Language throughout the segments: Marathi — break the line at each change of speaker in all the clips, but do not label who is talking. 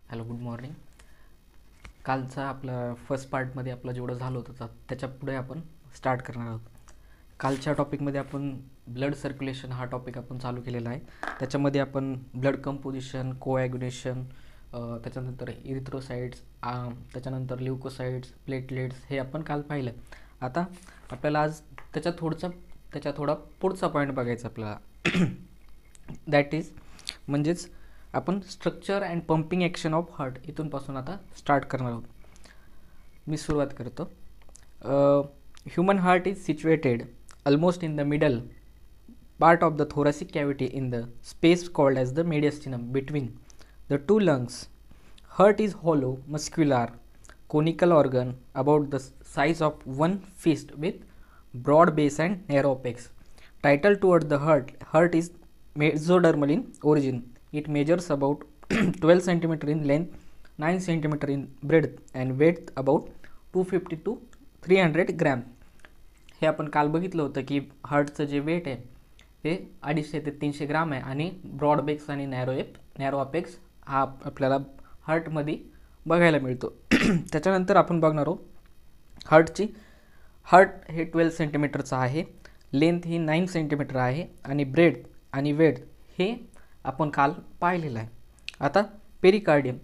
Hello, good morning. कालचा आपला फर्स्ट पार्टमध्ये आपलं जेवढं झालं होतं त्याच्या पुढे आपण स्टार्ट करणार आहोत. कालच्या टॉपिकमध्ये आपण ब्लड सर्क्युलेशन हा टॉपिक आपण चालू केलेला आहे. त्याच्यामध्ये आपण ब्लड कंपोजिशन, कोॲग्युलेशन, त्याच्यानंतर इरिथ्रोसाइट्स, त्याच्यानंतर ल्युकोसाइट्स, प्लेटलेट्स हे आपण काल पाहिलं. आता आपल्याला आज त्याच्या थोडा पुढचा पॉईंट बघायचा आपल्याला. दॅट इज म्हणजेच आपण structure and pumping action of heart इथूनपासून आता स्टार्ट करणार आहोत. मी सुरुवात करतो. Human heart is situated almost in the middle part of the thoracic cavity in the space called as the mediastinum between the two lungs. Heart is hollow, muscular, conical organ about the size of one fist with broad base and narrow apex. Title toward the heart. Heart is mesodermal in origin. It measures about 12 cm in length, 9 cm in breadth and weight about 250 to 300 gram. हे आपण काल बघितलं होतं की हार्टचं जे वेट आहे ते 250 ते 300 ग्राम आहे आणि ब्रॉड बेक्स आणि नॅरो अपेक्स हा आपल्याला हार्टमध्ये बघायला मिळतो. त्याच्यानंतर आपण बघणार आहोत हार्ट हे 12 सेंटीमीटरचं आहे, लेंथ ही 9 सेंटीमीटर आहे आणि ब्रेड आणि वेट हे आपण काल पाहिलेलं आहे. आता pericardium.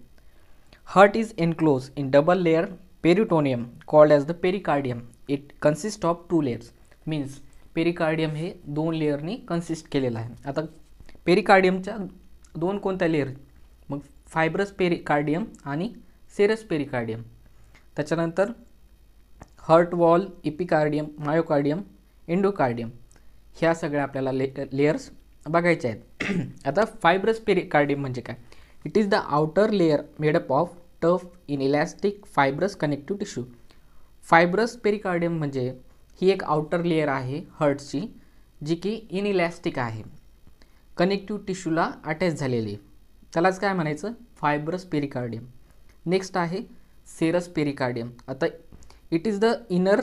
Heart is enclose in double layer peritoneum called as the pericardium. It consist of 2 layers. Means pericardium हे 2 लेअरनी कन्सिस्ट केलेलं आहे. आता पेरिकार्डियमच्या 2 कोणत्या लेअर? मग फायब्रस पेरिकार्डियम आणि सेरस पेरिकार्डियम. त्याच्यानंतर हार्ट वॉल, इपिकार्डियम, मायोकार्डियम, एंडोकार्डियम ह्या सगळ्या आपल्याला लेयर्स बघायच्या आहेत. आता फायब्रस पेरिकार्डियम म्हणजे काय? It is the outer layer made up of tough in elastic fibrous connective tissue. Fibrous pericardium म्हणजे ही एक आउटर लेअर आहे हार्टची जी की इनइलॅस्टिक आहे, कनेक्टिव्ह टिश्यूला अटॅच झालेली. त्यालाच काय म्हणायचं? Fibrous pericardium. नेक्स्ट आहे सेरस पेरिकार्डियम. आता it is the inner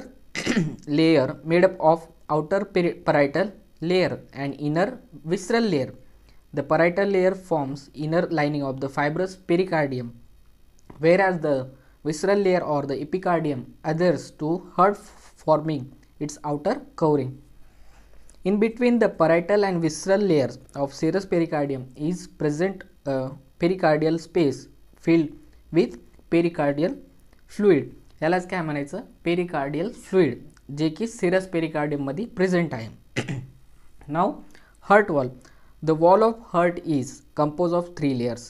layer made up of outer parietal layer and inner visceral layer. The parietal layer forms inner lining of the fibrous pericardium, whereas the visceral layer or the epicardium adheres to heart, forming its outer covering. In between the parietal and visceral layers of serous pericardium is present a pericardial space filled with pericardial fluid. यालाच काय म्हणायचं? पेरिकार्डियल फ्लुइड, जे की सेरस पेरिकार्डियम मध्ये प्रेझेंट आहे. Now, heart wall. The wall of heart is composed of 3 layers: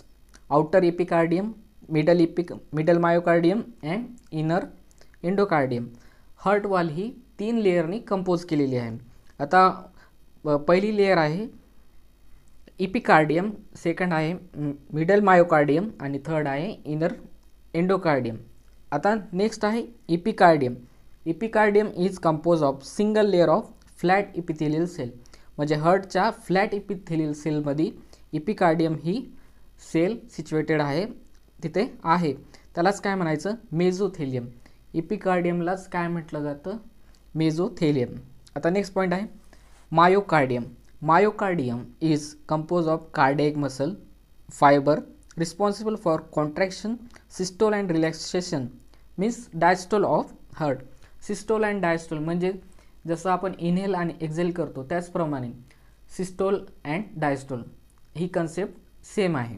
outer epicardium, middle myocardium and inner endocardium. Heart wall ही 3 लेअरनी कंपोज केलेली आहे. आता पहिली लेअर आहे इपिकार्डियम, सेकंड आहे मिडल मायोकार्डियम आणि थर्ड आहे इनर एंडोकार्डियम. आता नेक्स्ट आहे epicardium. Epicardium is compose of single layer of flat epithelial cell. म्हणजे हार्टच्या फ्लॅट इपिथेलियल सेलमध्ये इपिकार्डियम ही सेल सिच्युएटेड आहे, तिथे आहे. त्यालाच काय म्हणायचं? मेझोथेलियम. इपिकार्डियमलाच काय म्हटलं जातं? मेझोथेलियम. आता नेक्स्ट पॉईंट आहे myocardium. Myocardium is compose of cardiac muscle fibre responsible for contraction, systole and relaxation, means diastole of heart. Systole and diastole म्हणजे जसं आपण इनहेल आणि एक्झेल करतो त्याचप्रमाणे सिस्टोल अँड डायस्टोल ही कन्सेप्ट सेम आहे.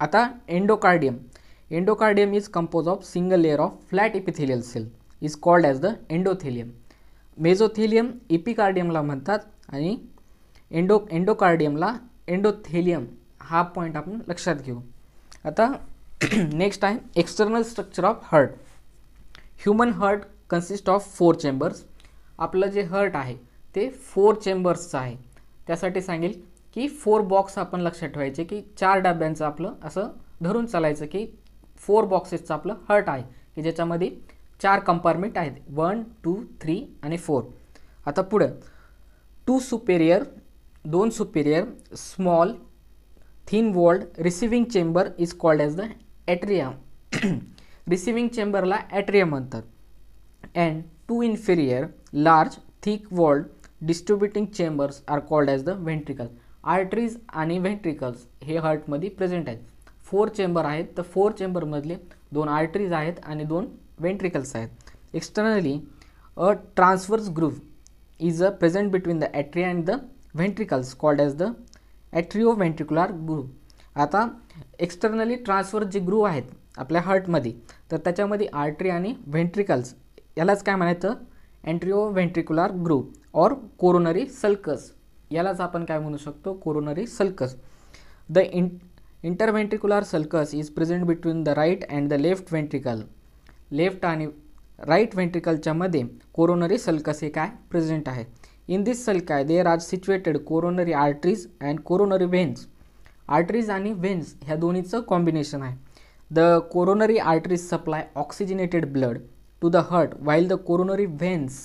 आता endocardium. Endocardium is compose of single layer of flat epithelial cell is called as the endothelium. Mesothelium इपिकार्डियमला म्हणतात आणि एंडोकार्डियमला एंडोथेलियम. हा पॉईंट आपण लक्षात घेऊ. आता नेक्स्ट आहे external structure of heart. Human heart consist of 4 chambers. आपलं जे हार्ट आहे ते 4 चेंबर्सचं आहे. त्यासाठी सांगेल की 4 बॉक्स आपण लक्षात ठेवायचे की 4 डब्यांचं आपलं असं धरून चालायचं की 4 बॉक्सेसचं आपलं हार्ट आहे की ज्याच्यामध्ये 4 कंपार्टमेंट आहेत, 1, 2, 3 आणि 4. आता पुढं 2 superior small thin walled receiving chamber is called as the atrium. Receiving चेंबरला atrium म्हणतात. And 2 inferior large thick walled distributing chambers are called as the ventricle. Arteries आणि व्हेंट्रिकल्स हे हार्टमध्ये प्रेझेंट आहेत. 4 चेंबर आहेत, तर 4 चेंबरमधले 2 आर्टरीज आहेत आणि 2 वेंट्रिकल्स आहेत. Externally a transverse groove is present between the atria and the ventricles called as the atrioventricular groove. आता एक्सटर्नली ट्रान्सवर्स जे ग्रूव्ह आहेत आपल्या हार्टमध्ये, तर त्याच्यामध्ये आर्टरी आणि व्हेंट्रिकल्स यालाच काय म्हणायचं, atrioventricular groove or coronary sulcus, यालाच आपण काय म्हणू शकतो, coronary sulcus. The interventricular sulcus is present between the right and the left ventricle. Left आणि राईट व्हेंट्रिकलच्या मध्ये कोरोनरी सल्कस हे काय प्रेझेंट आहे. In this sulci there are situated coronary arteries and coronary veins. Arteries आणि व्हेन्स ह्या दोन्हीचं कॉम्बिनेशन आहे. The coronary arteries supply oxygenated blood to the heart while the coronary veins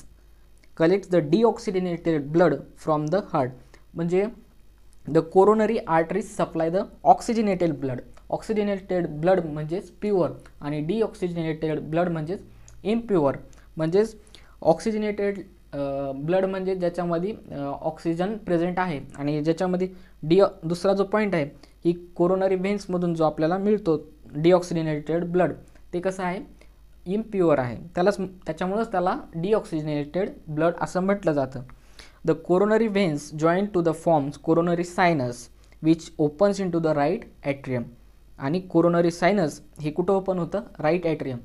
collects the deoxygenated blood from the heart. म्हणजे the coronary arteries supply the oxygenated blood. Oxygenated blood म्हणजेच प्युअर आणि डिऑक्सिजनेटेड ब्लड म्हणजेच इम्प्युअर. म्हणजेच ऑक्सिजनेटेड ब्लड म्हणजे ज्याच्यामध्ये ऑक्सिजन प्रेझेंट आहे आणि ज्याच्यामध्ये दुसरा जो पॉईंट आहे की कोरोनरी व्हेन्समधून जो आपल्याला मिळतो डिऑक्सिजनेटेड ब्लड, ते कसं आहे, इम्प्युअर आहे. त्याच्यामुळेच त्याला डिऑक्सिजनेटेड ब्लड असं म्हटलं जातं. The coronary veins join to the forms coronary sinus which opens into the right atrium. आणि कोरोनरी सायनस हे कुठं ओपन होतं, right atrium.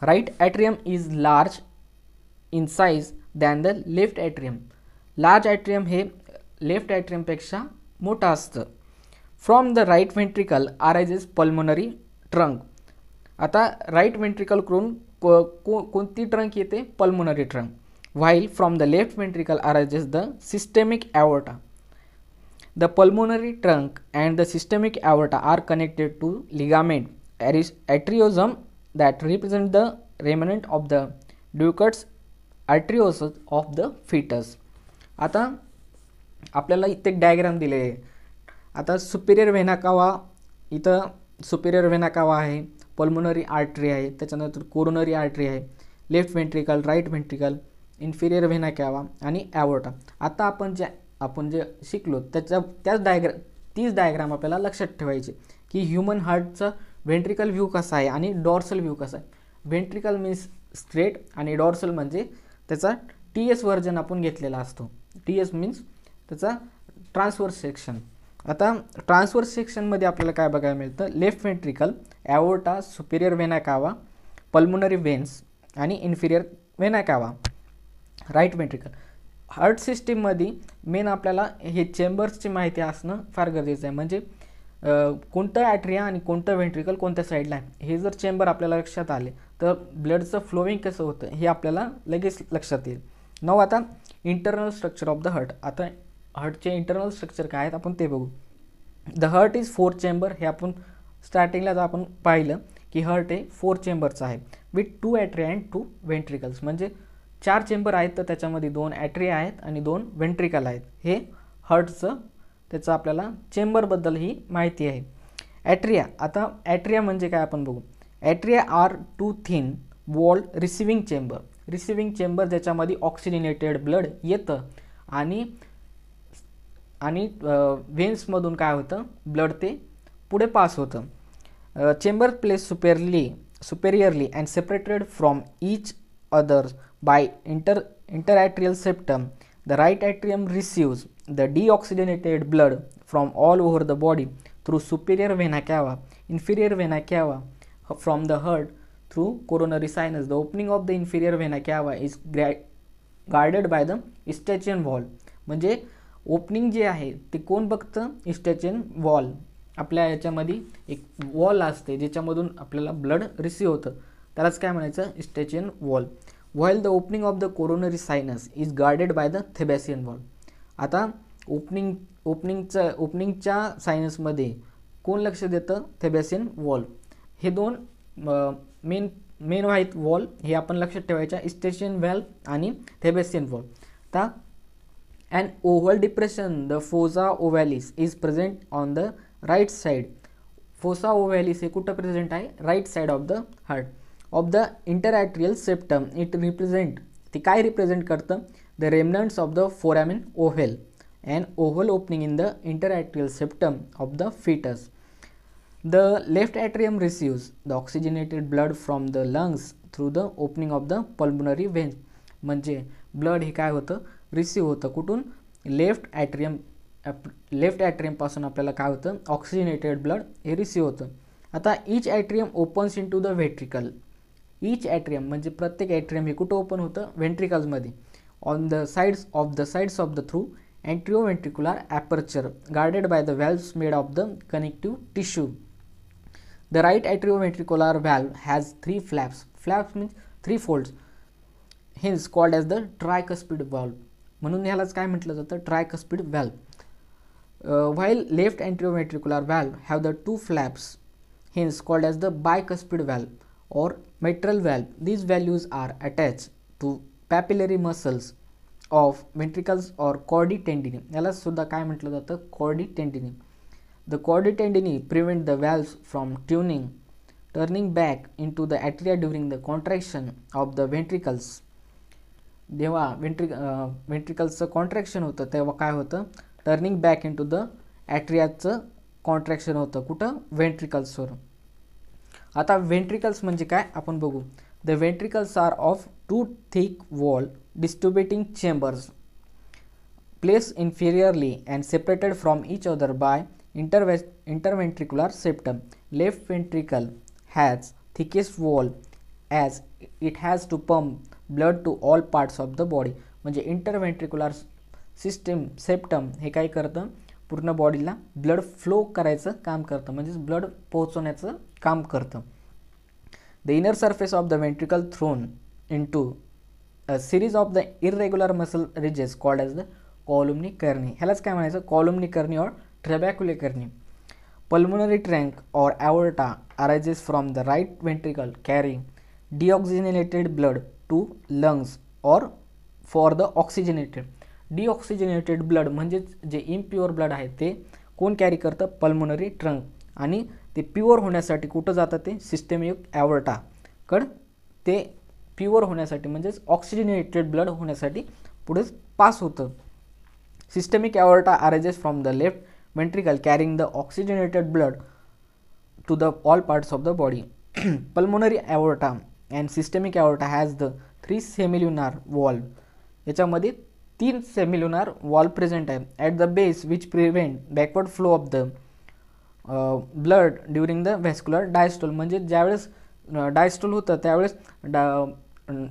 Right atrium is large in size than the left atrium. Large atrium हे लेफ्ट ॲट्रियमपेक्षा मोठं असतं. From the right ventricle arises pulmonary trunk. आता राईट व्हेंट्रिकलकडून कोणती ट्रंक येते, pulmonary trunk. While from the left ventricle arises the systemic ॲओर्टा. The pulmonary trunk and the systemic aorta are connected to ligament arteriosum that represent the remnant of the ductus arteriosus of the foetus. आता आपल्याला इथे एक डायग्राम दिले आहे. आता सुपिरियर व्हेना कावा, इथं सुपिरियर व्हेना कावा आहे, पल्मोनरी आर्टरी आहे, त्याच्यानंतर कोरोनरी आर्टरी आहे, left ventricle, right ventricle, inferior vena cava आणि ॲओर्टा. आता आपण जे शिकलो तीच डायग्राम आपल्याला लक्षात ठेवायची की ह्युमन हार्टचा व्हेंट्रिकल व्ह्यू कसा आहे आणि डॉर्सल व्ह्यू कसा आहे. व्हेंट्रिकल मीन्स स्ट्रेट आणि डॉर्सल म्हणजे त्याचा TS व्हर्जन आपण घेतलेला असतो. TS मीन्स त्याचा ट्रान्सवर्स सेक्शन. आता ट्रान्सवर्स सेक्शनमध्ये आपल्याला काय बघायला मिळतं, लेफ्ट व्हेंट्रिकल, ॲओर्टा, सुपिरियर व्हेना कावा, पल्मोनरी व्हेन्स आणि इन्फिरियर व्हेना कावा, राईट व्हेंट्रिकल. हार्ट सिस्टीममध्ये मेन आपल्याला हे चेंबर्सची माहिती असणं फार गरजेचं आहे. म्हणजे कोणतं ॲट्रिया आणि कोणतं व्हेंट्रिकल कोणत्या साईडला आहे हे जर चेंबर आपल्याला लक्षात आले तर ब्लडचं फ्लोविंग कसं होतं हे आपल्याला लगेच लक्षात येईल. नऊ आता internal structure of the heart. आता हार्टचे इंटरनल स्ट्रक्चर काय आहेत आपण ते बघू. The heart is 4 chamber. हे आपण स्टार्टिंगलाच आपण पाहिलं की हार्ट हे 4 चेंबरचं आहे विथ 2 ॲट्रिया अँड 2 व्हेंट्रिकल्स. म्हणजे 4 चेंबर आहेत तर त्याच्यामध्ये 2 ॲट्रिया आहेत आणि 2 व्हेंट्रिकल आहेत. हे हार्टचं त्याचं आपल्याला चेंबरबद्दल ही माहिती आहे. ॲट्रिया, आता ॲट्रिया म्हणजे काय आपण बघू. Atria are 2 thin wall receiving chamber. Receiving chamber ज्याच्यामध्ये ऑक्सिजनेटेड ब्लड येतं आणि व्हेन्समधून काय होतं, ब्लड ते पुढे पास होतं. Chamber place superiorly and separated from each others by interatrial septum. The right atrium receives the deoxygenated blood from all over the body through superior vena cava, inferior vena cava from the heart through coronary sinus. The opening of the inferior vena cava is guarded by the Eustachian wall. म्हणजे ओपनिंग जे आहे ते कोण बघतं, Eustachian वॉल. आपल्या याच्यामध्ये एक वॉल असते ज्याच्यामधून आपल्याला ब्लड रिसीव्ह होतं, त्यालाच काय म्हणायचं, Eustachian wall. while the opening of the coronary sinus is guarded by the Thebacean wall. आता ओपनिंगच्या सायनसमध्ये कोण लक्ष देतं, थेबॅसियन वॉल. हे दोन मेन आहेत वॉल, हे आपण लक्षात ठेवायच्या, इस्टेशियन व्हॅल्व आणि थेबॅसियन वॉल. आता an oval depression, the fossa ovalis, is present on the right side. fossa ovalis हे कुठं प्रेझेंट आहे, right side of the heart of the interatrial septum. It represent, ते काय रिप्रेझेंट करतं, the remnants of the foramen ovale, an oval opening in the interarterial septum of the fetus. The left atrium receives the oxygenated blood from the lungs through the opening of the pulmonary veins. म्हणजे ब्लड हे काय होतं, रिसीव्ह होतं कुठून, लेफ्ट ॲट्रियम पासून आपल्याला काय होतं, ऑक्सिजनेटेड ब्लड हे रिसीव्ह होतं. आता each atrium opens into the ventricle. Each atrium म्हणजे प्रत्येक ॲट्रियम हे कुठं ओपन होतं, व्हेंट्रिकल्समध्ये. On the sides of the through anteroventricular aperture guarded by the valves made of the connective tissue. The right atrioventricular valve has 3 flaps. Flaps means 3 folds. Hence called as the tricuspid valve. म्हणून ह्यालाच काय म्हटलं जातं, tricuspid valve. While left anteroventricular valve have the 2 flaps, hence called as the bicuspid valve or mitral valve. These valves are attached to papillary muscles of ventricles or chordae tendineae. याला सुद्धा काय म्हटलं जातं, chordae tendineae. The chordae tendineae prevent the valves from turning back into the atria during the contraction of the ventricles. जेव्हा ventricles कॉन्ट्रॅक्शन होतं तेव्हा काय होतं, turning back into the ॲट्रियाचं कॉन्ट्रॅक्शन होतं कुठं, व्हेंट्रिकल्सवर. आता व्हेंट्रिकल्स म्हणजे काय आपण बघू. The ventricles are of 2 thick wall distributing chambers placed inferiorly and separated from each other by interventricular septum. Left ventricle has thickest wall as it has to pump blood to all parts of the body. म्हणजे इंटरव्हेंट्रिक्युलर सिस्टम सेप्टम हे काय करतं, पूर्ण बॉडीला ब्लड फ्लो करायचं काम करतं, म्हणजेच ब्लड पोहोचवण्याचं काम करतं. The inner surface of the ventricle thrown into a series of the irregular muscle ridges called as the columni carni. ह्यालाच काय म्हणायचं, columni carni or trabecular carni. Pulmonary trunk or aorta arises from the right ventricle carrying deoxygenated blood to lungs or for the oxygenated. Deoxygenated blood म्हणजे जे impure blood आहे ते कोण कॅरी करतं, पल्मोनरी ट्रंक. आणि ते प्युअर होण्यासाठी कुठं जातं, ते सिस्टेमिक ॲवर्टाकडं ते प्युअर होण्यासाठी म्हणजेच ऑक्सिजनेटेड ब्लड होण्यासाठी पुढे पास होतं. Systemic aorta arises from the left ventricle carrying the oxygenated blood to the all parts of the body. Pulmonary aorta and systemic aorta has the 3 semilunar valve. याच्यामध्ये 3 semilunar valve present आहे at the base which prevent backward flow of the blood during the vascular diastole. म्हणजे ज्यावेळेस डायस्टोल होतं त्यावेळेस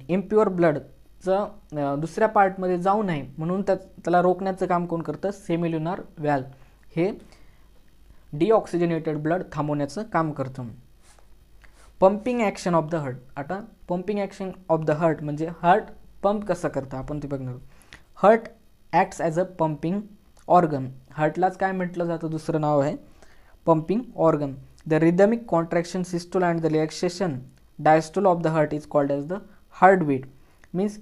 इम्प्युअर ब्लडचं दुसऱ्या पार्टमध्ये जाऊ नये म्हणून त्याला रोखण्याचं काम कोण करतं, सेमिल्युनार व्हॅल्व हे डिऑक्सिजनेटेड ब्लड थांबवण्याचं काम करतं. Pumping action of the heart. आता pumping action of the heart म्हणजे हार्ट पंप कसं करतं आपण ते बघणार. Heart acts as a pumping organ. हार्टलाच काय म्हटलं जातं, दुसरं नाव आहे pumping organ. The rhythmic contraction systole and the relaxation diastole of the heart is called as the heartbeat. Means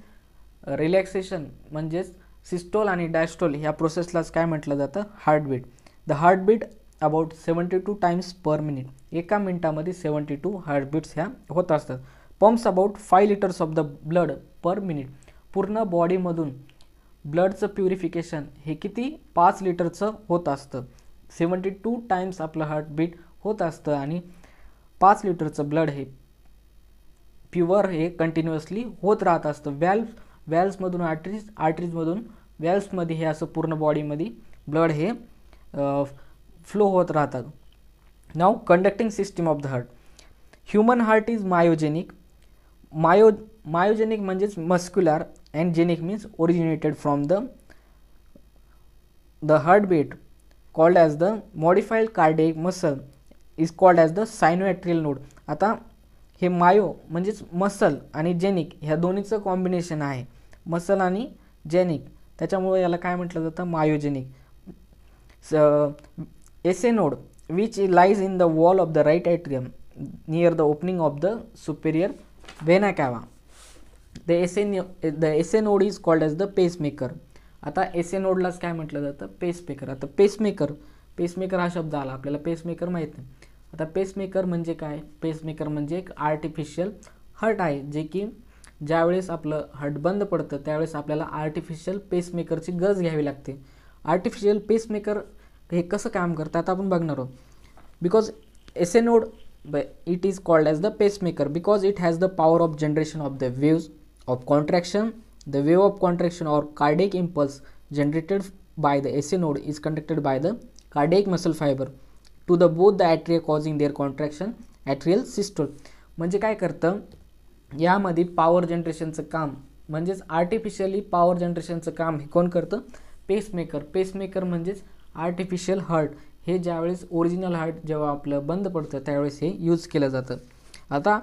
relaxation म्हणजेच सिस्टोल आणि डायस्टोल ह्या प्रोसेसलाच काय म्हटलं जातं, heartbeat. The heartbeat about 72 times per minute. एका मिनिटामध्ये 72 हार्टबीट्स ह्या होत असतात. Pumps about 5 litres of the blood per minute. पूर्ण बॉडीमधून ब्लडचं प्युरिफिकेशन हे किती, 5 लिटरचं होत असतं. 72 टाइम्स आपलं हार्टबीट होत असतं आणि 5 लिटरचं ब्लड हे प्युअर हे कंटिन्युअसली होत राहत असतं. व्हॅल्व्समधून आर्टरीजमधून व्हॅल्व्समध्ये हे असं पूर्ण बॉडीमध्ये ब्लड हे फ्लो होत राहतात. Now conducting system of the heart. Human heart is myogenic. Myogenic म्हणजेच muscular and genic means originated from the heartbeat called as the modified cardiac muscle is called as the sinoatrial node. आता हे मायो म्हणजेच मसल आणि जेनिक ह्या दोन्हीचं कॉम्बिनेशन आहे, मसल आणि जेनिक, त्याच्यामुळे याला काय म्हटलं जातं, myogenic. SA node which lies in the wall of the right atrium near the opening of the superior vena cava. The SA node is called as the pacemaker. आता एसे नोडलाच काय म्हटलं जातं, पेसमेकर. आता पेसमेकर हा शब्द आला आपल्याला, पेसमेकर माहीत नाही. आता पेसमेकर म्हणजे काय, पेसमेकर म्हणजे एक आर्टिफिशियल हार्ट आहे, जे की ज्यावेळेस आपलं हार्ट बंद पडतं त्यावेळेस आपल्याला आर्टिफिशियल पेसमेकरची गरज घ्यावी लागते. आर्टिफिशियल पेसमेकर हे कसं काम करतं आता आपण बघणार आहोत. Because SA node, it is called as the pacemaker because it has the power of generation of the waves of contraction. The wave of contraction or cardiac impulse generated by the SA node is conducted by the cardiac muscle fiber to the both the atria causing their contraction atrial systole. म्हणजे काय करतं, यामध्ये पॉवर जनरेशनचं काम म्हणजेच आर्टिफिशियली पॉवर जनरेशनचं काम हे कोण करतं, पेसमेकर. पेसमेकर म्हणजेच आर्टिफिशियल हार्ट. हे ज्यावेळेस ओरिजिनल हार्ट जेव्हा आपलं बंद पडतं त्यावेळेस हे यूज केलं जातं. आता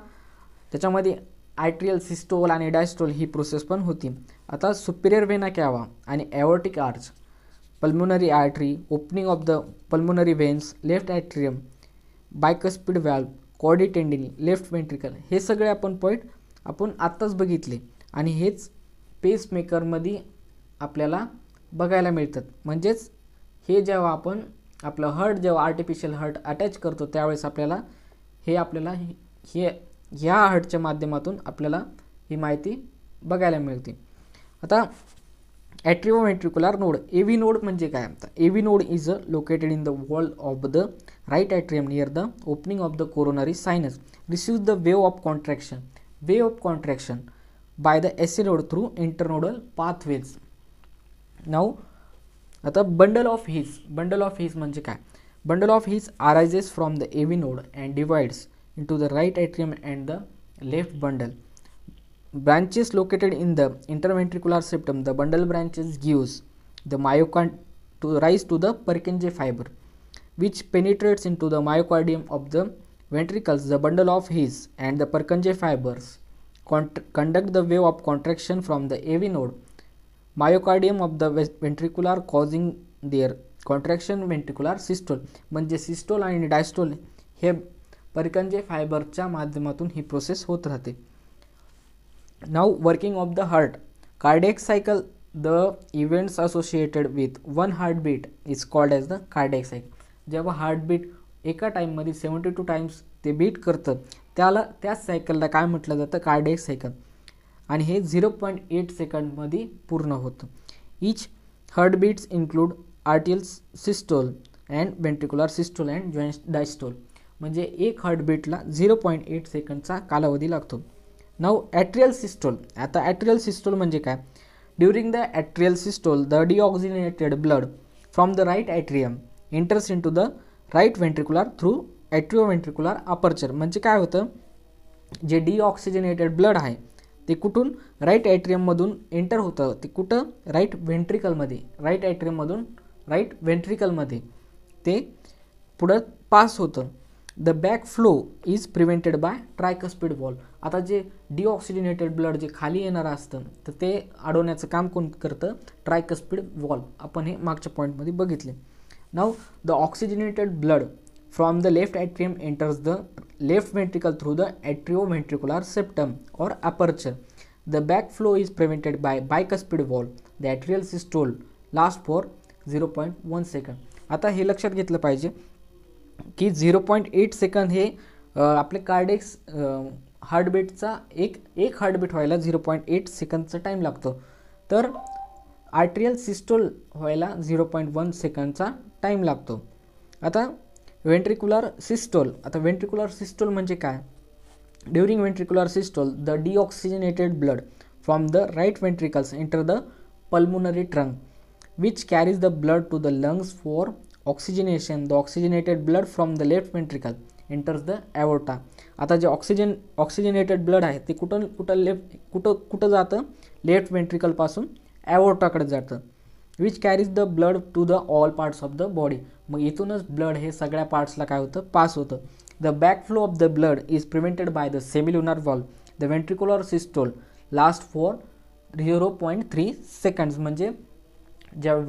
त्याच्यामध्ये आर्ट्रियल सिस्टोल आणि डायस्टोल ही प्रोसेस पण होती. आता सुपिरियर वेना कॅवा आणि aortic arch, pulmonary artery, opening of the pulmonary veins, left atrium, bicuspid valve, chordae tendineae, left ventricle, हे सगळे आपण पॉईंट आपण आत्ताच बघितले आणि हेच पेसमेकरमध्ये आपल्याला बघायला मिळतात. म्हणजेच हे जेव्हा आपण आपलं हार्ट जेव्हा आर्टिफिशियल हार्ट अटॅच करतो त्यावेळेस आपल्याला हे ह्या हार्टच्या माध्यमातून आपल्याला ही माहिती बघायला मिळते. आता ॲट्रिओव्हेंट्रिक्युलर नोड, एव्ही नोड म्हणजे काय, आता AV node is located in the wall of the right atrium near the opening of the coronary sinus, receives the wave of contraction by the SA node through internodal pathways. Now आता बंडल ऑफ हीज म्हणजे काय, bundle of His arises from the AV node and divides into the right atrium and the left bundle. Branches located in the interventricular septum, the bundle branches gives the myocard to rise to the Purkinje fiber, which penetrates into the myocardium of the ventricles. The bundle of His and the Purkinje fibers conduct the wave of contraction from the AV node myocardium of the ventricular causing their contraction ventricular systole. म्हणजे सिस्टोल आणि डायस्टोल हे पर्कंजे फायबरच्या माध्यमातून ही प्रोसेस होत राहते. Now working of the heart, cardiac cycle, the events associated with one heartbeat is called as the cardiac cycle. जेव्हा हार्टबीट एका टाईममध्ये 72 टाइम्स ते बीट करतं त्याच सायकलला काय म्हटलं जातं, कार्डियक सायकल. आणि हे 0.8 सेकंडमध्ये पूर्ण होतं. Each heartbeats include atrial systole and ventricular systole and diastole. म्हणजे एक हार्टबीटला 0.8 सेकंडचा कालावधी लागतो. नाउ ॲट्रियल सिस्टोल, आता ॲट्रियल सिस्टोल म्हणजे काय, during the atrial systole the deoxygenated blood from the right atrium enters into the right ventricular through atrioventricular aperture. म्हणजे काय होतं, जे डिऑक्सिजनेटेड ब्लड आहे ते कुठून राईट ॲट्रियममधून एंटर होतं, ते कुठं, राईट वेंट्रिकलमध्ये, राईट ॲट्रियममधून राईट वेंट्रिकलमध्ये ते पुढं पास होतं. The back flow is prevented by tricuspid valve. आता जे डिऑक्सिजनेटेड ब्लड जे खाली येणारं असतं तर ते अडवण्याचं काम कोण करतं, ट्रायकस्पिड वॉल. आपण हे मागच्या पॉईंटमध्ये बघितले. Now the oxygenated blood from the left atrium enters the left ventricle through the atrioventricular septum or aperture. The back flow is prevented by bicuspid valve. The atrial systole last for 0.1 second. आता हे लक्षात घेतलं पाहिजे की 0.8 सेकंद हे आपले कार्डियक्स हार्टबीटचा एक हार्टबीट व्हायला 0.8 सेकंदचा टाईम लागतो. तर आर्ट्रियल सिस्टोल व्हायला 0.1 सेकंदचा टाईम लागतो. आता वेंट्रिक्युलर सिस्टोल, आता वेंट्रिक्युलर सिस्टोल म्हणजे काय, during ventricular systole the deoxygenated blood from the right ventricles enter the pulmonary trunk which carries the blood to the lungs for oxygenation. The oxygenated blood from the left ventricle enters the aorta. आता जे ऑक्सिजनेटेड ब्लड आहे ते कुठं जातं, लेफ्ट वेंट्रिकलपासून ॲओर्टाकडे जातं. Which carries the blood to the all parts of the body. मग इथूनच ब्लड हे सगळ्या पार्ट्सला काय होतं, पास होतं. The back flow of the blood is prevented by the semilunar valve. The ventricular systole last for 0.3 seconds. म्हणजे जेव्हा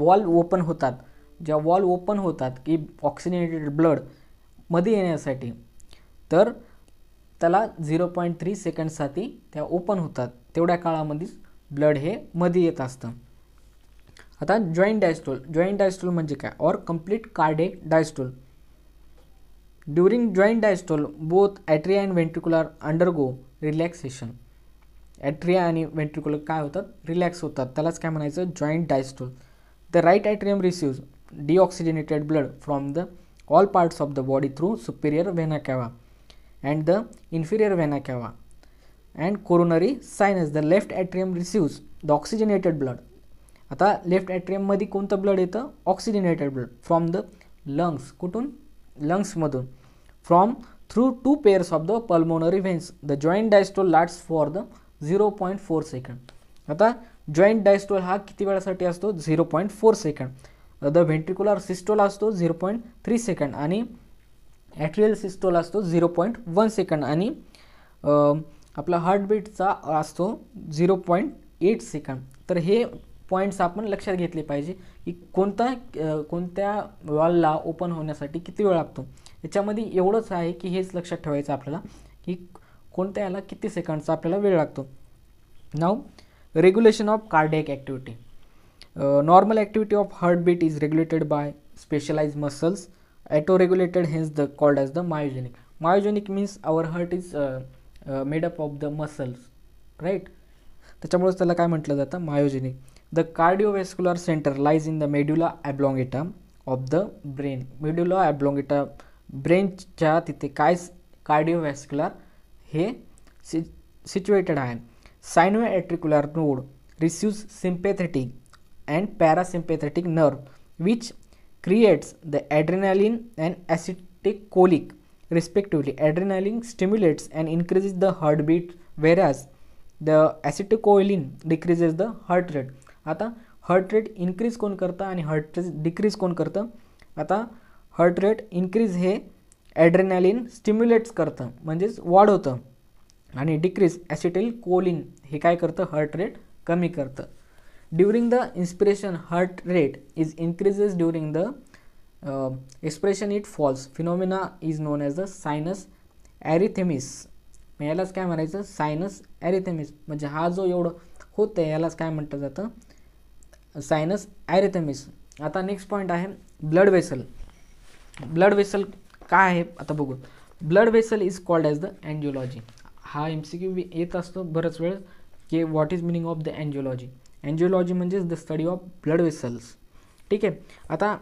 वॉल ओपन होतात की ऑक्सिजनेटेड ब्लड मध्ये येण्यासाठी, तर त्याला 0.3 सेकंडसाठी त्या ओपन होतात. तेवढ्या काळामध्येच ब्लड हे मध्ये येत असतं. आता जॉईंट डायस्टोल म्हणजे काय, or complete cardiac diastole. During joint diastole both atria and ventricular undergo relaxation. Atria आणि वेंट्रिक्युलर काय होतात, रिलॅक्स होतात. त्यालाच काय म्हणायचं, joint diastole. The right atrium receives deoxygenated blood from the all parts of the body through superior vena cava and the inferior vena cava and coronary sinus. The left atrium receives the oxygenated blood. आता लेफ्ट ॲट्रियम मध्ये कोणतं ब्लड येतं? Oxygenated blood from the lungs. कुठून? लंग्समधून. From through two pairs of the pulmonary veins. The joint diastole lasts for the 0.4 second. आता जॉईंट डायस्टोल हा किती वेळासाठी असतो? 0.4 सेकंड. द व्हेंट्रिक्युलर सिस्टोल असतो 0.3 सेकंड आणि ॲट्रियल सिस्टोल असतो 0.1 सेकंड आणि आपला हार्टबीटचा असतो 0.8 सेकंड. तर हे पॉईंट्स आपण लक्षात घेतले पाहिजे की कोणत्या वॉलला ओपन होण्यासाठी किती वेळ लागतो. याच्यामध्ये एवढंच आहे की हेच लक्षात ठेवायचं आपल्याला की कोणत्या याला किती सेकंडचा आपल्याला वेळ लागतो. Now regulation of cardiac activity. Normal activity of heartbeat is regulated by specialised muscles. ऑटो-regulated, hence called as the myogenic. Myogenic means our heart is made up of the muscles, right? त्याच्यामुळेच त्याला काय म्हटलं जातं? Myogenic. The cardiovascular centre lies in the medulla oblongata of the brain. Medulla oblongata ब्रेनच्या तिथे काय कार्डिओव्हॅस्क्युलर हे सिच्युएटेड आहे. Sinoatricular node receives sympathetic and parasympathetic nerve which creates the adrenaline and acetylcholic respectively. Adrenaline stimulates and increases the heartbeat whereas the acetylcholine decreases the heart rate. आता heart rate increase कोण करतं आणि heart rate decrease कोण करतं? आता heart rate increase हे adrenaline stimulates करतं म्हणजेच वाढवतं आणि decrease acetylcholine हे काय करतं? heart rate कमी करतं. During the inspiration, heart rate is increases. During the expiration, it falls. Phenomena is known as the sinus arrhythmias. यालाच काय म्हणायचं? Sinus arrhythmias. म्हणजे हा जो एवढं होतं यालाच काय म्हटलं जातं? Sinus arrhythmias. आता नेक्स्ट पॉईंट आहे ब्लड वेसल. ब्लड वेसल काय आहे आता बघू. Blood vessel is called as the angiology. हा MCQ येत असतो बरेच वेळ की what is meaning of the angiology. Angiology म्हणजेच the study of blood vessels. ठीक आहे. आता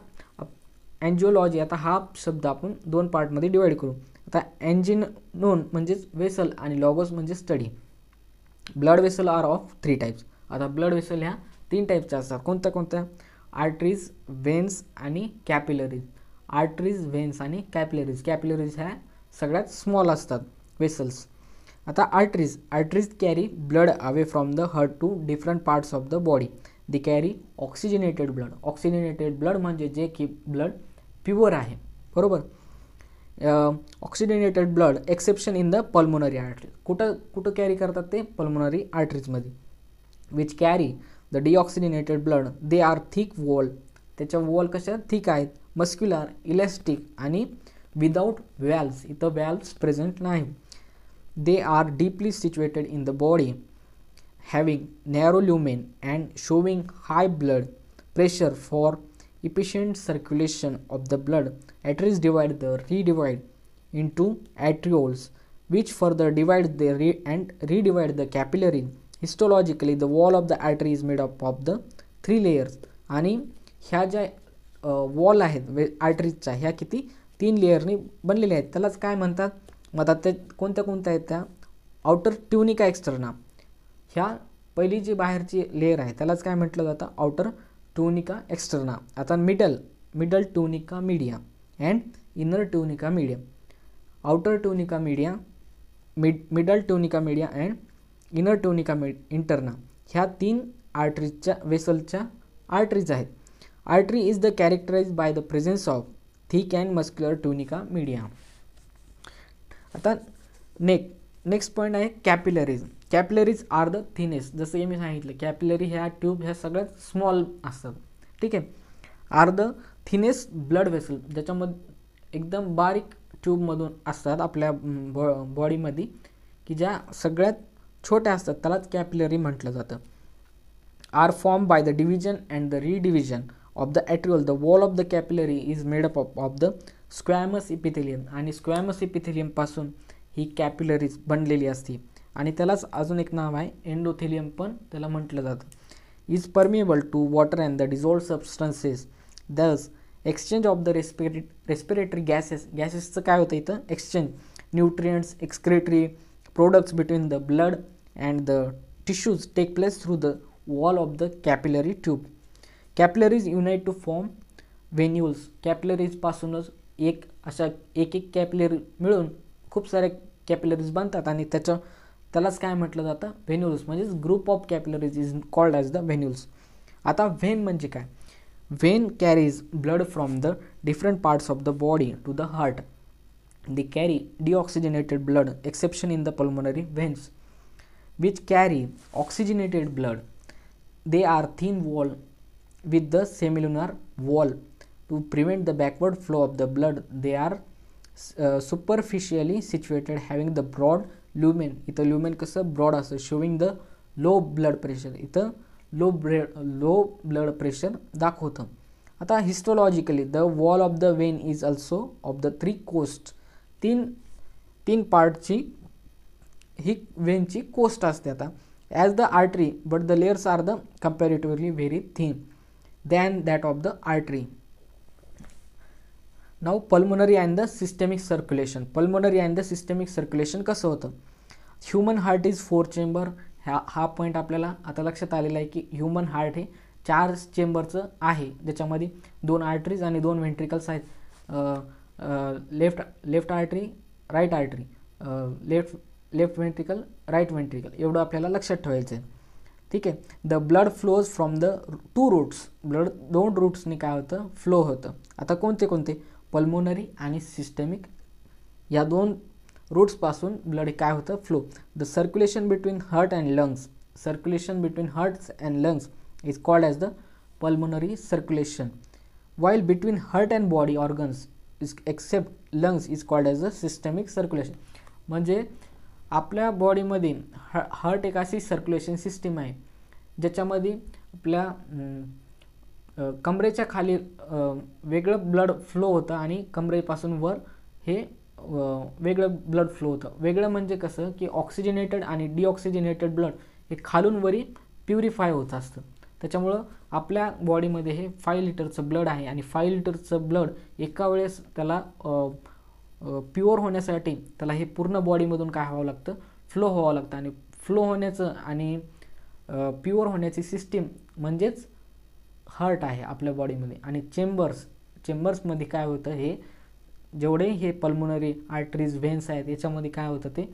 एन्जिओलॉजी, आता हा शब्द आपण दोन पार्टमध्ये डिवाईड करू. आता एन्जिनोन म्हणजेच वेसल आणि लॉगोस म्हणजे study. Blood vessel are of 3 types. आता ब्लड वेसल ह्या 3 टाईपच्या असतात. कोणत्या? आर्टरीज, वेन्स आणि कॅपिलरीज. आर्टरीज, वेन्स आणि कॅपिलरीज. कॅपिलरीज ह्या सगळ्यात स्मॉल असतात वेसल्स. आता arteries carry blood away from the heart to different parts of the body. They carry oxygenated blood. Oxygenated blood म्हणजे जे की ब्लड प्युअर आहे, बरोबर. Oxygenated blood exception in the pulmonary arteries. कुठं कॅरी करतात ते? पल्मोनरी आर्टरीजमध्ये. Which carry the deoxygenated blood. They are thick wall. त्याच्या वॉल कशा थिक आहेत, मस्क्युलर, इलॅस्टिक आणि विदाउट व्हॅल्व्स. इथं व्हॅल्व्स प्रेझेंट नाही. They are deeply situated in the body, having narrow lumen and showing high blood pressure for efficient circulation of the blood. Arteries redivide into arterioles, which further divide and redivide the capillary. Histologically, the wall of the artery is made up of the 3 layers. आणि ह्या ज्या वॉल आहेत आर्टरीजच्या ह्या किती 3 लेयरनी बनलेल्या आहेत. त्यालाच काय म्हणतात? मग आता ते कोणत्या आहेत त्या? Outer tunica externa. ह्या पहिली जी बाहेरची लेयर आहे त्यालाच काय म्हटलं जातं? Outer tunica externa. आता middle tunica media and inner tunica media. Outer tunica media, middle tunica media and inner tunica interna. ह्या 3 आर्टरीजच्या वेसलच्या आर्टरीज आहेत. Artery is the characterised by the presence of thick and muscular tunica media. आता नेक्स्ट पॉईंट आहे capillaries. Capillaries are the thinnest. जसं मी सांगितलं कॅपिलरी ह्या ट्यूब ह्या सगळ्यात स्मॉल असतात. ठीक आहे. Are the thinnest blood vessel. ज्याच्यामध्ये एकदम बारीक ट्यूबमधून असतात आपल्या बॉडीमध्ये की ज्या सगळ्यात छोट्या असतात त्यालाच कॅपिलरी म्हटलं जातं. Are form by the division and the redivision of the arteriole. The wall of the capillary is made up of the squamous epithelium. आणि स्क्वॅमस इपिथेलियमपासून ही कॅपिलरीज बनलेली असते आणि त्यालाच अजून एक नाव आहे एंडोथेलियम पण त्याला म्हटलं जातं. Is permeable to water and the dissolved substances. Thus exchange of the respiratory गॅसेसचं काय होतं इथं, exchange, nutrients, excretory products between the blood and the tissues take place through the wall of the capillary tube. Capillaries unite to form venules. कॅपिलरीजपासूनच एक कॅपिलरी मिळून खूप सारे कॅपिलरीज बनतात आणि त्यालाच काय म्हटलं जातं, व्हेन्युल्स, म्हणजेच group of capillaries is called as the venules. आता व्हेन म्हणजे काय, vein carries blood from the different parts of the body to the heart. They carry deoxygenated blood, exception in the pulmonary veins which carry oxygenated blood. They are thin wall with the semilunar wall. To prevent the backward flow of the blood, they are superficially situated, having the broad lumen. इथं lumen कसं ब्रॉड असं, showing the low blood pressure. इथं लो ब्लड प्रेशर दाखवतं. आता histologically the wall of the vein is also of the 3 कोस्ट. तीन पार्टची ही वेनची कोस्ट असते. आता as the artery, but the layers are the comparatively very thin than that of the artery. नाव pulmonary and the systemic circulation. Pulmonary and the systemic circulation कसं होतं. Human heart is 4 chamber. हा पॉईंट आपल्याला आता लक्षात आलेला आहे की ह्युमन हार्ट हे 4 चेंबरचं आहे, ज्याच्यामध्ये 2 आर्टरीज आणि 2 व्हेंट्रिकल्स आहेत. Left artery, right artery, left ventricle, right ventricle, एवढं आपल्याला लक्षात ठेवायचं आहे. ठीक आहे. The blood flows from the 2 routes. Blood 2 रूट्सनी काय होतं, फ्लो होतं. आता कोणते पल्मोनरी आणि सिस्टेमिक, या 2 रूट्सपासून ब्लड काय होतं, flow. The circulation between heart and lungs. Circulation between hearts and lungs is called as the pulmonary circulation. while between heart and body organs except lungs is called as the systemic circulation. म्हणजे आपल्या बॉडीमध्ये हार्ट एक अशी सर्क्युलेशन सिस्टीम आहे ज्याच्यामध्ये आपल्या कमरेच्या खाली वेगळं ब्लड फ्लो होतं आणि कमरेपासून वर हे वेगळं ब्लड फ्लो होतं. वेगळं म्हणजे कसं की ऑक्सिजनेटेड आणि डिऑक्सिजनेटेड ब्लड हे खालून वरी प्युरिफाय होत असतं. त्याच्यामुळं आपल्या बॉडीमध्ये हे 5 लिटरचं ब्लड आहे आणि 5 लिटरचं ब्लड एका वेळेस त्याला प्युअर होण्यासाठी त्याला हे पूर्ण बॉडीमधून काय व्हावं लागतं, फ्लो व्हावं लागतं. आणि फ्लो होण्याचं आणि प्युअर होण्याची सिस्टीम म्हणजेच हार्ट आहे आपल्या बॉडीमध्ये. आणि चेंबर्समध्ये काय होतं, हे जेवढे हे पल्मोनरी आर्टरीज व्हेन्स आहेत याच्यामध्ये काय होतं, ते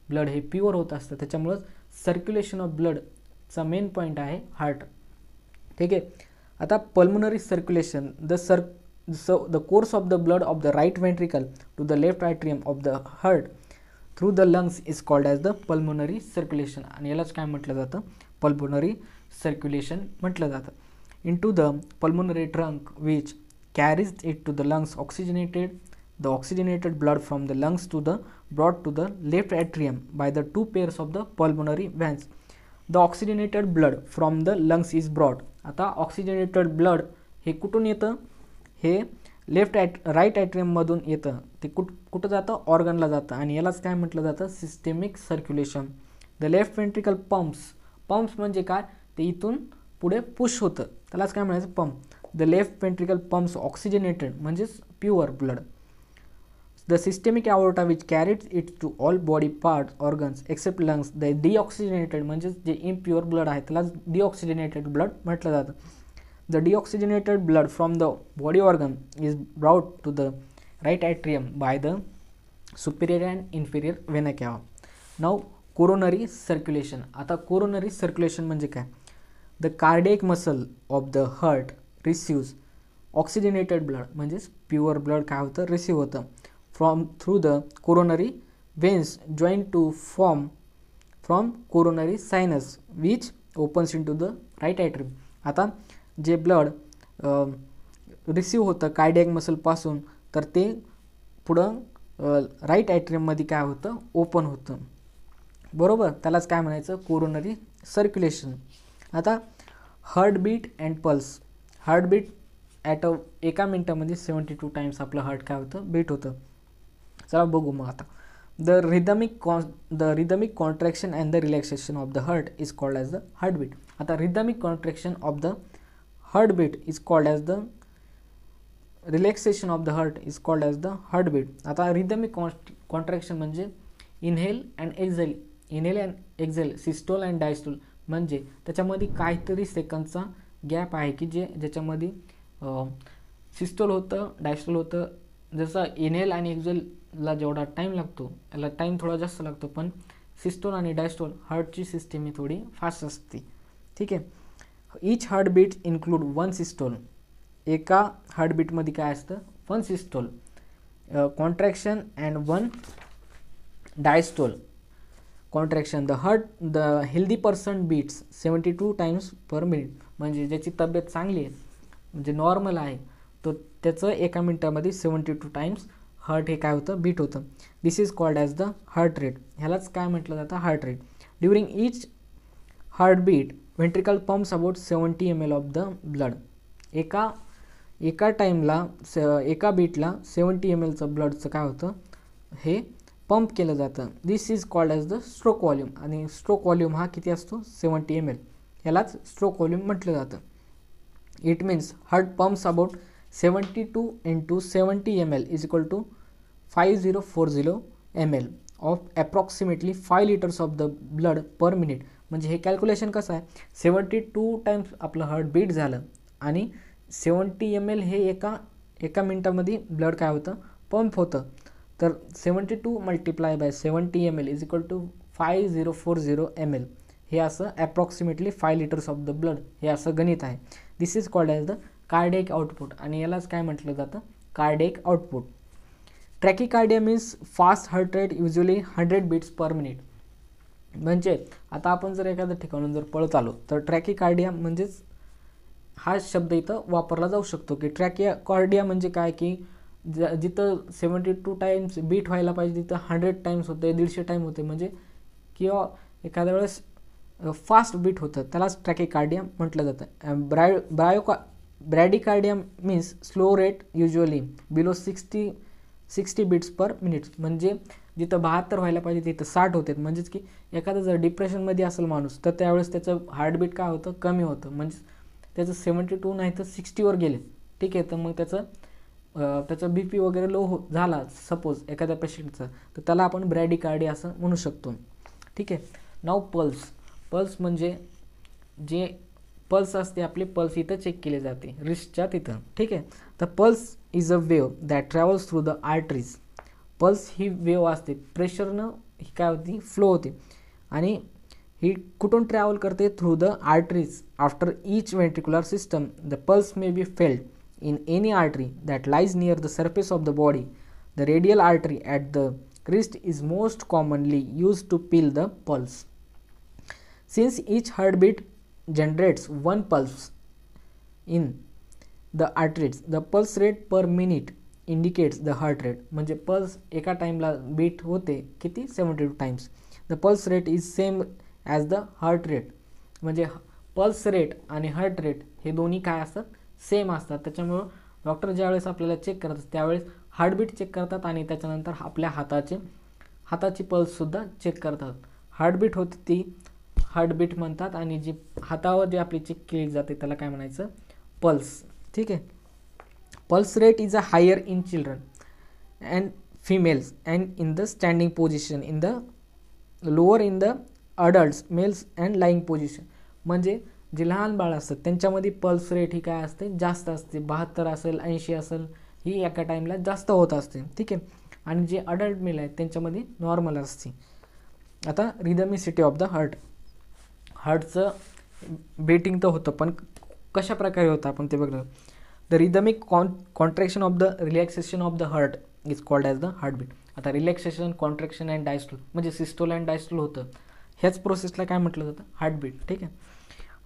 ब्लड हे प्युअर होत असतं. त्याच्यामुळंच सर्क्युलेशन ऑफ ब्लडचा मेन पॉईंट आहे हार्ट. ठीक आहे. आता pulmonary circulation, the course of the blood of the right ventricle to the left atrium of the heart through the lungs is called as the pulmonary circulation. आणि यालाच काय म्हटलं जातं, पल्मोनरी सर्क्युलेशन म्हटलं जातं. Into the pulmonary trunk which carries it to the lungs, the oxygenated blood from the lungs brought to the left atrium by the 2 pairs of the pulmonary veins. The oxygenated blood from the lungs is brought. आता oxygenated blood हे कुठून येतं, हे राईट ॲट्रियम मधून येतं. ते कुठं जातं, ऑर्गनला जातं. आणि यालाच काय म्हटलं जातं, systemic circulation. The left ventricle pumps म्हणजे काय, ते इथून पुढे पुश होतं, त्यालाच काय म्हणायचं, pump. The left ventricle pumps oxygenated म्हणजेच pure blood. The systemic aorta which carries it to all body parts, organs except lungs. The deoxygenated म्हणजेच जे impure blood आहे त्याला deoxygenated blood म्हटलं जातं. The deoxygenated blood from the body organ is brought to the right atrium by the superior and inferior vena cava. Now coronary circulation. आता coronary circulation म्हणजे काय, the cardiac muscle of the heart receives oxygenated blood म्हणजेच प्युअर ब्लड काय होतं, रिसीव्ह होतं from through the coronary veins join to form from coronary sinus which opens into the right atrium. आता जे ब्लड रिसीव्ह होतं कार्डियक मसलपासून तर ते पुढं राईट ॲट्रियममध्ये काय होतं, ओपन होतं. बरोबर, त्यालाच काय म्हणायचं, कोरोनरी सर्क्युलेशन. आता हार्टबीट अँड पल्स. हार्टबीट एका मिनटामध्ये 72 टाइम्स आपलं हार्ट काय होतं, बीट होतं. चला बघू मग आता. The rhythmic contraction and the relaxation of the heart is called as the heartbeat. आता rhythmic contraction of the heartbeat is called as the relaxation of the heart is called as the heart beat. आता रिदमिक कॉन्ट्रॅक्शन म्हणजे inhale and exhale, inhale and exhale, systole and diastole, म्हणजे त्याच्यामध्ये काहीतरी सेकंदचा गॅप आहे की ज्याच्यामध्ये सिस्टोल होतं, डायस्टोल होतं. जसं इनहेल आणि एक्झेलला जेवढा टाईम लागतो याला टाईम थोडा जास्त लागतो, पण सिस्टोल आणि डायस्टोल हार्टची सिस्टीम ही थोडी फास्ट असते. ठीक आहे. Each heartbeat include one systole. एका हार्टबीटमध्ये काय असतं, one systole contraction and one diastole contraction. The healthy person beats 72 times per minute. म्हणजे ज्याची तब्येत चांगली आहे, म्हणजे नॉर्मल आहे, तो त्याचं एका मिनिटामध्ये 72 टाइम्स हार्ट हे काय होतं, बीट होतं. This is called as the heart rate. ह्यालाच काय म्हटलं जातं, heart rate. During each heartbeat ventricle pumps about 70 ml of the blood. एका टाईमला एका बीटला 70 mlचं ब्लडचं काय होतं, हे पंप केलं जातं. This is called as the stroke volume. आणि स्ट्रोक व्हॉल्यूम हा किती असतो, 70 ml. ह्यालाच स्ट्रोक व्हॉल्यूम म्हटलं जातं. It means heart pumps about 72 into 70 ml is equal to 5040 ml of approximately 5 liters of the blood per minute. म्हणजे हे कॅल्क्युलेशन कसं आहे, 72 टाइम्स आपलं हार्ट बीट झालं आणि 70 ml हे एका मिनटामध्ये ब्लड काय होतं, पंप होतं. तर 72 multiply by 70 ml is equal to 5040 ml. हे असं approximately 5 liters of the blood, हे असं गणित आहे. This is called as the cardiac output. आणि यालाच काय म्हटलं जातं, cardiac output. Tachycardia means fast heart rate usually 100 beats per minute. म्हणजे आता आपण जर एखाद्या ठिकाणून जर पळत आलो तर ट्रॅकिकार्डिया म्हणजेच हा शब्द इथं वापरला जाऊ शकतो. की ट्रॅकिकार्डिया म्हणजे काय, की जिथं 72 टाइम्स बीट व्हायला पाहिजे तिथं 100 टाइम्स होते, 150 टाइम होते, म्हणजे किंवा एखाद्या वेळेस फास्ट बीट होतं, त्यालाच ट्रॅकिकार्डिया म्हटलं जातं. Bradycardia means slow rate usually below 60 beats per minute. म्हणजे जिथं 72 व्हायला पाहिजे तिथं 60 होते. म्हणजेच की एखादं जर डिप्रेशनमध्ये असेल माणूस तर त्यावेळेस त्याचं हार्टबीट काय होतं, कमी होतं. म्हणजे त्याचं 72 नाही तर 60वर गेले. ठीक आहे. तर मग त्याचा बी पी वगैरे लो झाला सपोज एखाद्या पेशंटचं, तर त्याला आपण ब्रॅडिकार्डिया असं म्हणू शकतो. ठीक आहे. नाव पल्स म्हणजे जे पल्स असते आपली, पल्स इथं चेक केले जाते रिस्टच्या तिथं. ठीक आहे. तर pulse is a wave that travels through the arteries. Pulse he wave असते, प्रेशरनं ही काय होती, फ्लो होते, आणि ही कुठून ट्रॅव्हल करते, through the arteries. After each ventricular system the pulse may be failed in any artery that lies near the surface of the body. The radial artery at the wrist is most commonly used to feel the pulse. Since each heartbeat generates one pulse in the arteries, the pulse rate per minute indicates the heart rate. म्हणजे पल्स एका टाइमला बीट होते किती, 72 times. The pulse rate is same as the heart rate. म्हणजे पल्स रेट आणि हार्ट रेट हे दोन्ही काय असतात, सेम असतात. त्याच्यामुळं डॉक्टर ज्यावेळेस आपल्याला चेक करतात त्यावेळेस हार्टबीट चेक करतात आणि त्याच्यानंतर आपल्या हाताची पल्ससुद्धा चेक करतात. हार्टबीट होती ती हार्टबीट म्हणतात, आणि जी हातावर जी आपली चेक केली जाते त्याला काय म्हणायचं, पल्स. ठीक आहे. Pulse rate is a higher in children and females and in the standing position, in the lower in the adults males and lying position. म्हणजे जे लहान बाळ असतात त्यांच्यामध्ये पल्स रेट ही काय असते, जास्त असते. 72 असेल, 80 असेल, ही एका टाईमला जास्त होत असते. ठीक आहे. आणि जे अडल्ट मेल आहेत त्यांच्यामध्ये नॉर्मल असते. आता रिदमिसिटी ऑफ द हार्टचं बीटिंग तर होतं, पण कशा प्रकारे होतं आपण ते बघणार. The rhythmic contraction of the relaxation of the heart is called as the heartbeat. आता रिलॅक्सेशन, कॉन्ट्रॅक्शन अँड डायस्टोल म्हणजे सिस्टोल अँड डायस्टोल होतं, ह्याच प्रोसेसला काय म्हटलं जातं, हार्टबीट. ठीक आहे.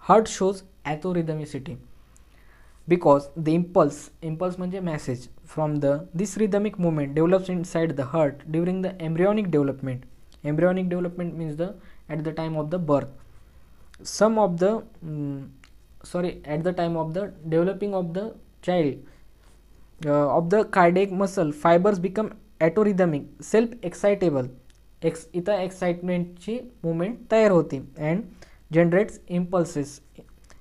Heart shows athorhythmicity because the impulse म्हणजे message from this rhythmic movement develops inside the heart during the embryonic development. Embryonic development means at the time of the birth. At the time of the developing of the child of the cardiac muscle fibers become athorhythmic, self-excitable. इथं एक्साइटमेंटची मुवमेंट तयार होते. And generates impulses.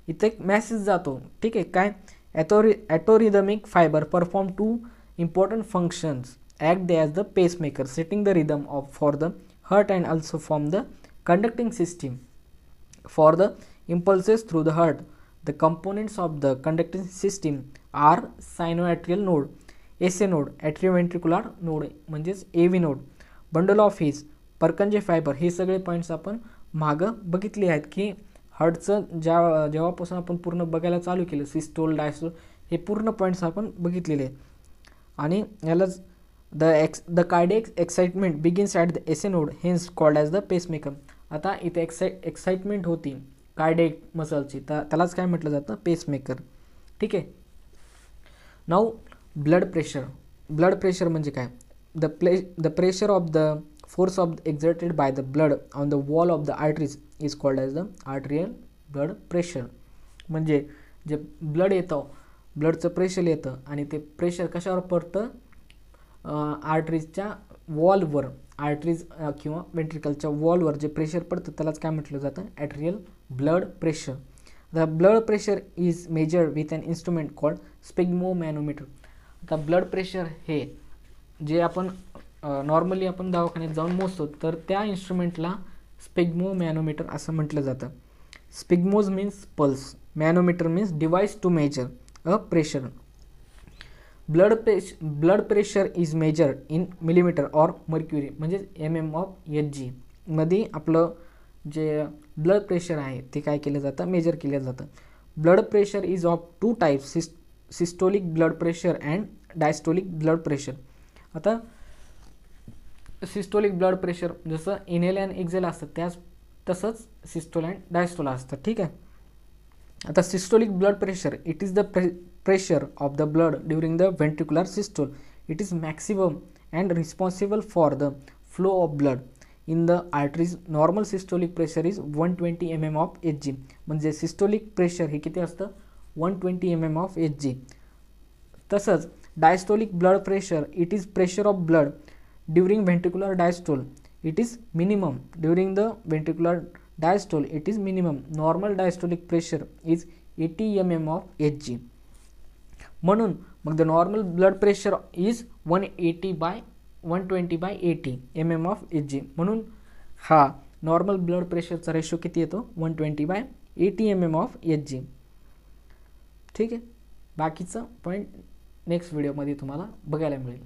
इथे एक मॅसेज जातो. ठीक आहे. काय Atorhythmic fiber perform two important functions, act as the pacemaker, setting the rhythm for the heart and also form the conducting system for the impulses through the heart. The components of the conducting system are sinoatrial node, SA node, atrioventricular node म्हणजेच AV node, bundle of His, Purkinje fibre. हे सगळे पॉईंट्स आपण मागं बघितले आहेत की हार्टचं जेव्हापासून आपण पूर्ण बघायला चालू केलं, सिस्टोल डायस्टोल हे पूर्ण पॉईंट्स आपण बघितलेले आहेत. आणि यालाच the cardiac excitement begins at the SA node, hence called as the pacemaker. आता इथे एक्साइटमेंट होती कार्डियक मसलची, त्यालाच काय म्हटलं जातं, पेसमेकर. ठीक आहे. Now blood pressure. Blood pressure म्हणजे काय, the pressure of the force of exerted by the blood on the wall of the arteries is called as the arterial blood pressure. म्हणजे जे ब्लड येतं, ब्लडचं प्रेशर येतं आणि ते प्रेशर कशावर पडतं, आर्टरीजच्या वॉलवर, आर्टरीज किंवा वेंट्रिकलच्या वॉलवर जे प्रेशर पडतं त्यालाच काय म्हटलं जातं, atrial blood pressure. The blood pressure is measured with an instrument called sphygmomanometer. आता ब्लड प्रेशर हे जे आपण नॉर्मली आपण दवाखान्यात जाऊन मोजतो, तर त्या इन्स्ट्रुमेंटला स्पिग्मोमॅनोमीटर असं म्हटलं जातं. Sphygmos means pulse, manometer means device to measure a pressure. Blood pressure is measure in millimetre or mercury, म्हणजे MM/Hg मध्ये आपलं जे ब्लड प्रेशर आहे ते काय केलं जातं, मेजर केलं जातं. Blood pressure is of two types, systolic blood pressure and diastolic blood pressure. आता सिस्टोलिक ब्लड प्रेशर जसं इनहेल अँड एक्झेल असतं तसंच सिस्टोल अँड डायस्टोल असतं. ठीक आहे. आता systolic blood pressure, it is the pressure of the blood during the ventricular systole. It is maximum and responsible for the flow of blood in the arteries. Normal systolic pressure is 120 mm/Hg. म्हणजे सिस्टोलिक प्रेशर हे किती असतं, 120 mm/Hg. तसंच diastolic blood pressure, it is pressure of blood during ventricular diastole, it is minimum. During the ventricular diastole, it is minimum. Normal diastolic pressure is 80 mm/Hg. म्हणून मग the normal blood pressure is 120/80 mm/Hg. म्हणून हा नॉर्मल ब्लड प्रेशरचा रेशो किती येतो, 120/80 mm/Hg. ठीक आहे. बाकीचं पॉईंट नेक्स्ट व्हिडिओमध्ये तुम्हाला बघायला मिळेल.